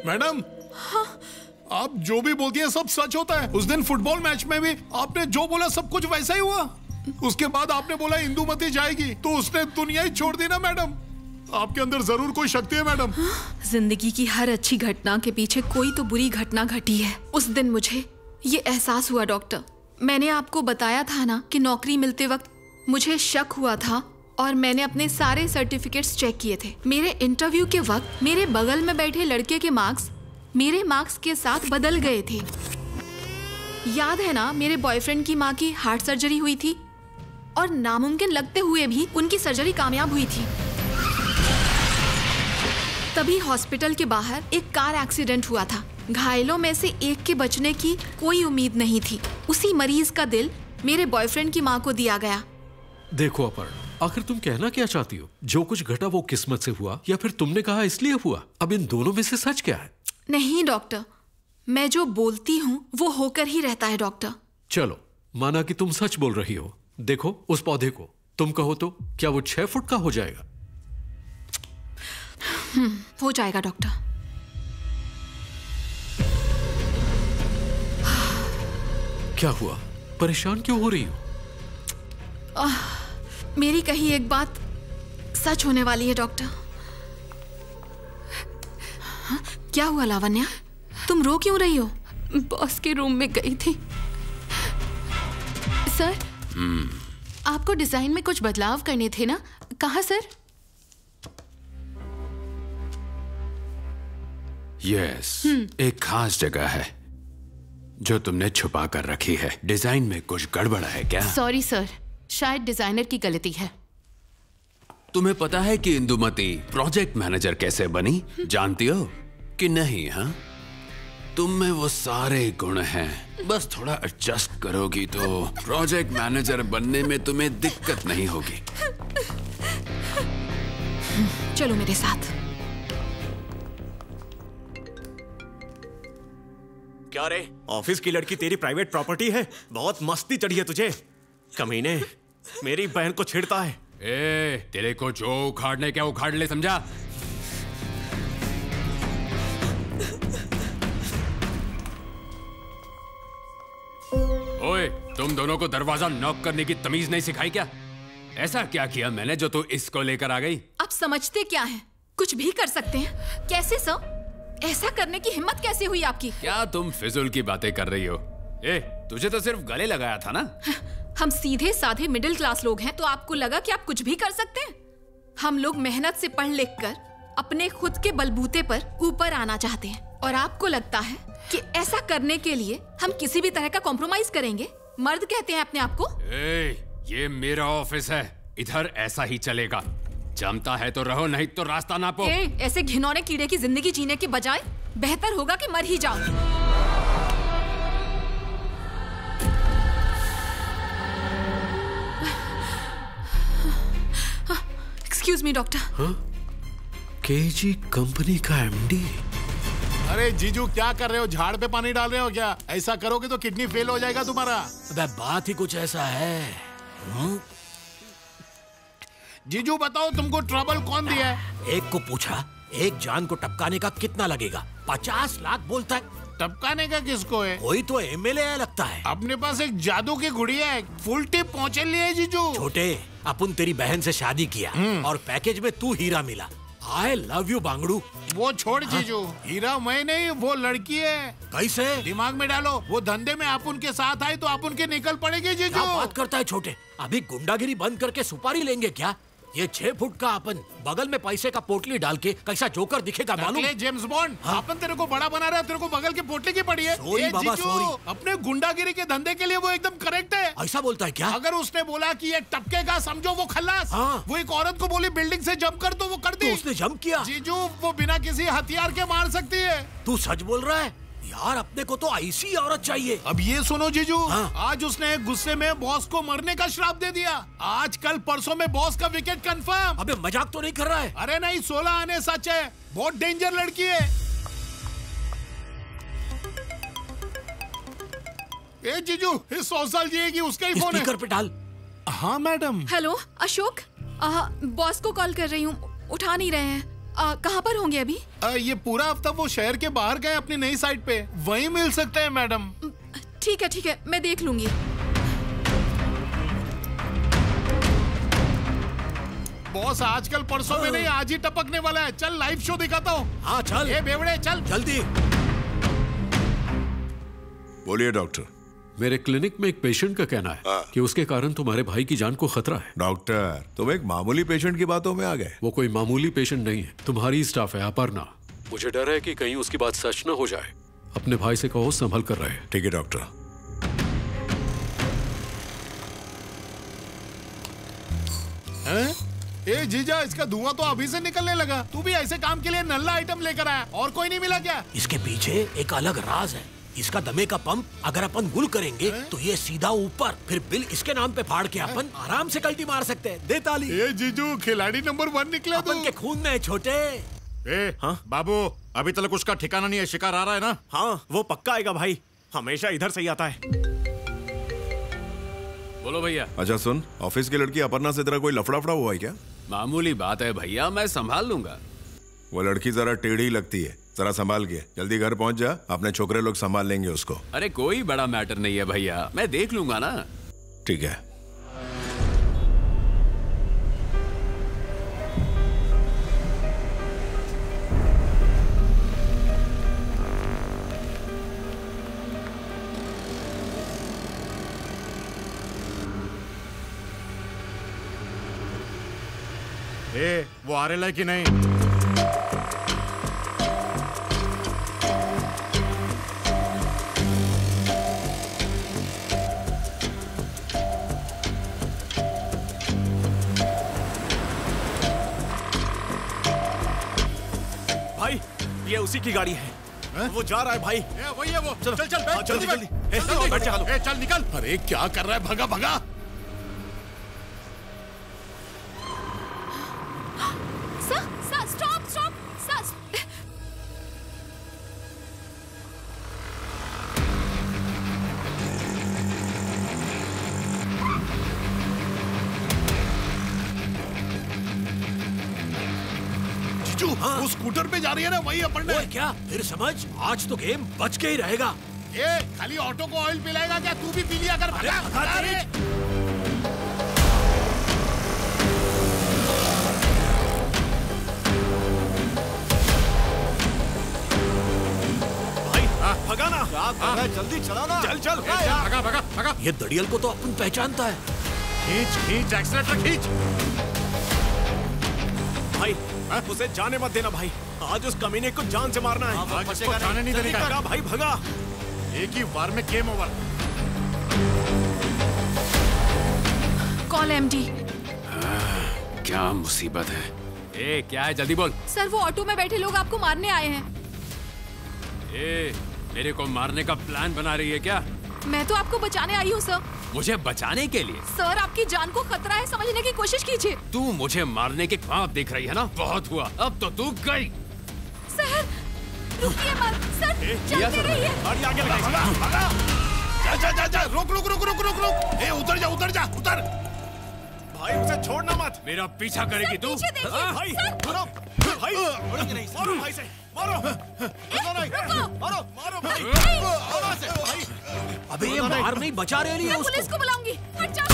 Madam, आप जो भी बोलती हैं सब सच होता है। उस दिन फुटबॉल मैच में भी आपने जो बोला सब कुछ वैसा ही हुआ। उसके बाद आपने बोला इंदुमती जाएगी, तो उसने दुनिया ही छोड़ दी ना मैडम। आपके अंदर जरूर कोई शक्ति है मैडम। जिंदगी की हर अच्छी घटना के पीछे कोई तो बुरी घटना घटी है। उस दिन मुझे ये एहसास हुआ डॉक्टर। मैंने आपको बताया था ना कि नौकरी मिलते वक्त मुझे शक हुआ था और मैंने अपने सारे सर्टिफिकेट्स चेक किए थे। मेरे इंटरव्यू के वक्त मेरे बगल में बैठे लड़के के मार्क्स मेरे मार्क्स के साथ बदल गए थे। याद है ना, मेरे बॉयफ्रेंड की माँ की हार्ट सर्जरी हुई थी और नामुमकिन लगते हुए भी उनकी सर्जरी कामयाब हुई थी। तभी हॉस्पिटल के बाहर एक कार एक्सीडेंट हुआ था। घायलों में से एक के बचने की कोई उम्मीद नहीं थी। उसी मरीज का दिल मेरे बॉयफ्रेंड की माँ को दिया गया। देखो अपर्णा, आखिर तुम कहना क्या चाहती हो? जो कुछ घटा वो किस्मत से हुआ या फिर तुमने कहा इसलिए हुआ? अब इन दोनों में से सच क्या है? नहीं डॉक्टर, मैं जो बोलती हूँ वो होकर ही रहता है डॉक्टर। चलो, माना कि तुम सच बोल रही हो। देखो उस पौधे को, तुम कहो तो क्या वो 6 फुट का हो जाएगा? हो जाएगा डॉक्टर। क्या हुआ? परेशान क्यों हो रही हो? मेरी कही एक बात सच होने वाली है डॉक्टर। क्या हुआ लावण्या, तुम रो क्यों रही हो? बॉस के रूम में गई थी। सर, आपको डिजाइन में कुछ बदलाव करने थे ना? कहाँ सर? यस, एक खास जगह है जो तुमने छुपा कर रखी है। डिजाइन में कुछ गड़बड़ है क्या? सॉरी सर, शायद डिजाइनर की गलती है। तुम्हें पता है कि इंदुमती प्रोजेक्ट मैनेजर कैसे बनी? जानती हो कि नहीं? हाँ, तुम में वो सारे गुण हैं, बस थोड़ा एडजस्ट करोगी तो प्रोजेक्ट मैनेजर बनने में तुम्हें दिक्कत नहीं होगी। चलो मेरे साथ। क्या रे, ऑफिस की लड़की तेरी प्राइवेट प्रॉपर्टी है? बहुत मस्ती चढ़ी है तुझे। कमीने, मेरी बहन को छेड़ता है। तेरे को जो उखाड़ने क्या उखाड़ ले, समझा? ओए, तुम दोनों को दरवाजा नॉक करने की तमीज नहीं सिखाई क्या? ऐसा क्या किया मैंने जो तू इसको लेकर आ गई? आप समझते क्या हैं? कुछ भी कर सकते हैं। कैसे सर? ऐसा करने की हिम्मत कैसे हुई आपकी? क्या तुम फिजूल की बातें कर रही हो? तुझे तो सिर्फ गले लगाया था ना। हम सीधे साधे मिडिल क्लास लोग हैं, तो आपको लगा कि आप कुछ भी कर सकते हैं? हम लोग मेहनत से पढ़ लिख कर अपने खुद के बलबूते पर ऊपर आना चाहते हैं, और आपको लगता है कि ऐसा करने के लिए हम किसी भी तरह का कॉम्प्रोमाइज करेंगे? मर्द कहते हैं अपने आप को। ये मेरा ऑफिस है, इधर ऐसा ही चलेगा। जमता है तो रहो, नहीं तो रास्ता नापो। ऐसे घिनौने कीड़े की जिंदगी जीने के बजाय बेहतर होगा कि मर ही जाओ। Excuse me doctor. KG company का एमडी। अरे जीजू, क्या कर रहे हो? झाड़ पे पानी डाल रहे हो क्या? ऐसा करोगे तो किडनी फेल हो जाएगा तुम्हारा। अबे बात ही कुछ ऐसा है। जीजू बताओ, तुमको ट्रबल कौन दिया है? एक को पूछा, एक जान को टपकाने का कितना लगेगा? 50 लाख बोलता है। टपकाने का किसको है? कोई तो एमएलए है लगता है। अपने पास एक जादू की गुड़िया है, फुल टिप पहुंचे लिए जीजू। छोटे, अपन तेरी बहन से शादी किया और पैकेज में तू हीरा मिला। आई लव यू बांगड़ू। वो छोड़ जीजू, हीरा मैं नहीं, वो लड़की है। कैसे? दिमाग में डालो, वो धंधे में आप उनके साथ आए तो आप उनके निकल पड़ेंगे जीजू। क्या बात करता है छोटे? अभी गुंडागिरी बंद करके सुपारी लेंगे क्या? ये 6 फुट का अपन बगल में पैसे का पोटली डाल के कैसा जोकर दिखेगा मालूम? James bond. अपन तेरे को बड़ा बना रहा है, तेरे को बगल के पोटली की पड़ी है। सॉरी बाबा, सॉरी। अपने गुंडागिरी के धंधे के लिए वो एकदम करेक्ट है। ऐसा बोलता है क्या? अगर उसने बोला कि ये टपके का, समझो वो खल्लास। वो एक औरत को बोली बिल्डिंग से जंप कर, तो वो कर दी। तो उसने जंप किया? जीजू, वो बिना किसी हथियार के मार सकती है। तू सच बोल रहा है? यार अपने को तो ऐसी औरत चाहिए। अब ये सुनो जीजू, आज उसने गुस्से में बॉस को मरने का श्राप दे दिया। आज कल परसों में बॉस का विकेट कंफर्म। अबे मजाक तो नहीं कर रहा है? अरे नहीं, 16 आने सच है। बहुत डेंजर लड़की है। ए जीजू, इस 100 साल जिएगी, उसका ही फोन है। स्पीकर पे डाल। हाँ मैडम। हेलो अशोक, बॉस को कॉल कर रही हूँ, उठा नहीं रहे हैं। कहाँ पर होंगे अभी? ये पूरा हफ्ता वो शहर के बाहर गए अपनी नई साइट पे, वहीं मिल सकते हैं मैडम। ठीक है, मैं देख लूंगी। बॉस आजकल परसों में नहीं, आज ही टपकने वाला है। चल लाइव शो दिखाता हूँ। हाँ चल। ए बेवड़े चल जल्दी। बोलिए डॉक्टर। मेरे क्लिनिक में एक पेशेंट का कहना है कि उसके कारण तुम्हारे भाई की जान को खतरा है। डॉक्टर तुम एक मामूली पेशेंट की बातों में आ गए। वो कोई मामूली पेशेंट नहीं है, तुम्हारी स्टाफ है अपर्णा। मुझे डर है कि कहीं उसकी बात सच न हो जाए। अपने भाई से कहो संभल कर रहे। ठीक है डॉक्टर। ए जीजा, इसका धुआं तो अभी से निकलने लगा। तू भी ऐसे काम के लिए नल्ला आइटम लेकर आया, और कोई नहीं मिला क्या? इसके पीछे एक अलग राज है। इसका दमे का पंप अगर अपन गुल करेंगे तो ये सीधा ऊपर, फिर बिल इसके नाम पे फाड़ के अपन आराम से कल्टी मार सकते हैं। दे ताली। ए जीजू, खिलाड़ी नंबर 1 निकला तू। अपन के खून में है छोटे। बाबू, अभी तक उसका ठिकाना नहीं है। शिकार आ रहा है ना? हाँ, वो पक्का आएगा भाई, हमेशा इधर से ही आता है। बोलो भैया। अच्छा सुन, ऑफिस की लड़की अपर्णा से तेरा कोई लफड़ा हुआ है क्या? मामूली बात है भैया, मैं संभाल लूंगा। वो लड़की जरा टेढ़ी लगती है, जरा संभाल के। जल्दी घर पहुंच जा, अपने छोकरे लोग संभाल लेंगे उसको। अरे कोई बड़ा मैटर नहीं है भैया, मैं देख लूंगा ना। ठीक है। वो आ रहा है कि नहीं? भाई ये उसी की गाड़ी है। वो जा रहा है भाई। वही है वो। चल जल्दी बैठ जा। चल निकल। अरे क्या कर रहा है? भगा भगा। स्टॉप। जीजू, वो स्कूटर पे जा रही है ना, वही अपर्णा है। क्या फिर समझ? आज तो गेम बच के ही रहेगा। ए, खाली ऑटो को ऑयल पिलाएगा क्या? तू भी पी लिया कर। भगा। भगा ना। जल्दी चला ना। चल। भगा। ये दड़ियल को तो अपन पहचानता है। खींच एक्सीलेटर खींच। भाई उसे जाने मत देना भाई, आज उस कमीने को जान से मारना है। आज उसको जाने नहीं देने का। भाई भगा। एक ही वार में गेम ओवर। Call MD. क्या मुसीबत है? ए क्या है, जल्दी बोल। सर, वो ऑटो में बैठे लोग आपको मारने आए हैं। ए, मेरे को मारने का प्लान बना रही है क्या? मैं तो आपको बचाने आई हूँ सर। मुझे बचाने के लिए? सर, आपकी जान को खतरा है, समझने की कोशिश कीजिए। तू मुझे मारने के ख्वाब देख रही है ना? बहुत हुआ, अब तो तू गई। सर रुकिए मत। सर चलते रहिए। गाड़ी आगे लगा। भगा। जा। रुक। ए, उतर जा। भाई उसे छोड़ना मत। मेरा पीछा करेगी तू? पीछे देखिए। भाई मारो भाई से। मारो भाई। अबे ये मार नहीं, बचा रही है मैं उसको। पुलिस को बुलाऊंगी। हट जाओ।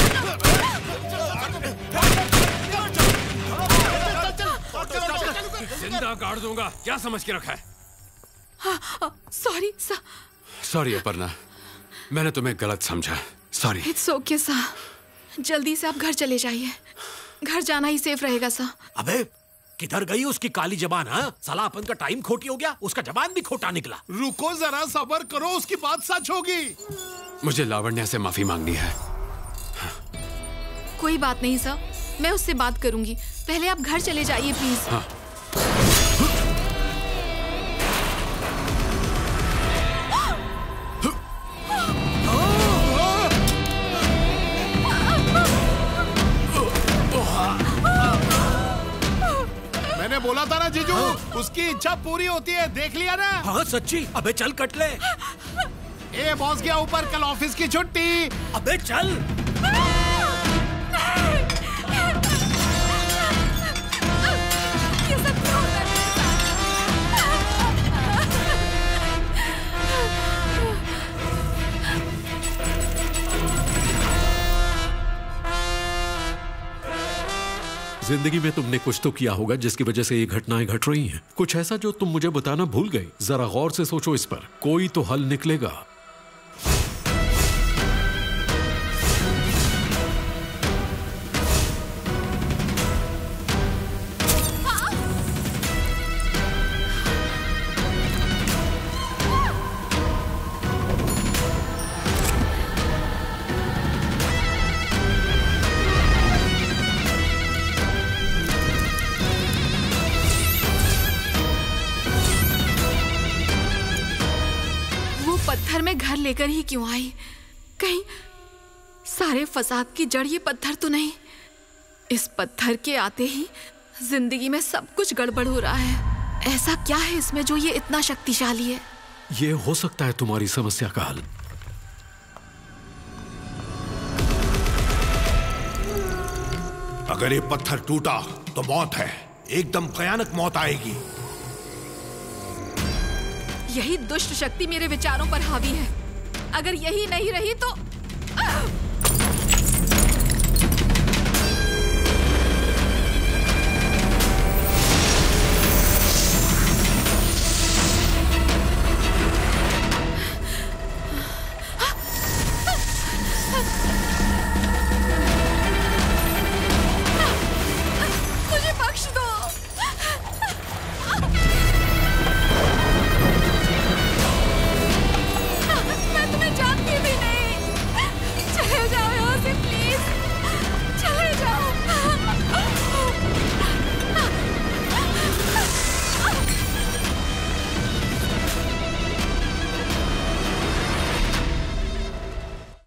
जिंदा गाड़ दूंगा। क्या समझ के रखा है? Sorry sir. सॉरी अपर्णा, मैंने तुम्हें गलत समझा। सॉरी। It's okay sir. जल्दी से आप घर चले जाइए। घर जाना ही सेफ रहेगा सर। अबे किधर गई उसकी काली जबान? हाँ, साला अपन का टाइम खोटी हो गया, उसका जबान भी खोटा निकला। रुको जरा, सब्र करो, उसकी बात सच होगी। मुझे लावण्या से माफी मांगनी है। कोई बात नहीं सर, मैं उससे बात करूंगी। पहले आप घर चले जाइए प्लीज। हाँ। मैंने बोला था ना जीजू, उसकी इच्छा पूरी होती है, देख लिया ना? हाँ सच्ची। अबे चल कट ले। ए बॉस गया ऊपर, कल ऑफिस की छुट्टी। अबे चल। ये सब क्यों हो रहा है? जिंदगी में तुमने कुछ तो किया होगा जिसकी वजह से ये घटनाएं घट रही हैं। कुछ ऐसा जो तुम मुझे बताना भूल गई। जरा गौर से सोचो इस पर, कोई तो हल निकलेगा। पत्थर में घर लेकर ही क्यों आई? कहीं सारे फसाद की जड़ ये पत्थर तो नहीं? इस पत्थर के आते ही जिंदगी में सब कुछ गड़बड़ हो रहा है। ऐसा क्या है इसमें जो ये इतना शक्तिशाली है? ये हो सकता है तुम्हारी समस्या का हल। अगर ये पत्थर टूटा तो मौत है, एकदम भयानक मौत आएगी। यही दुष्ट शक्ति मेरे विचारों पर हावी है। अगर यही नहीं रही तो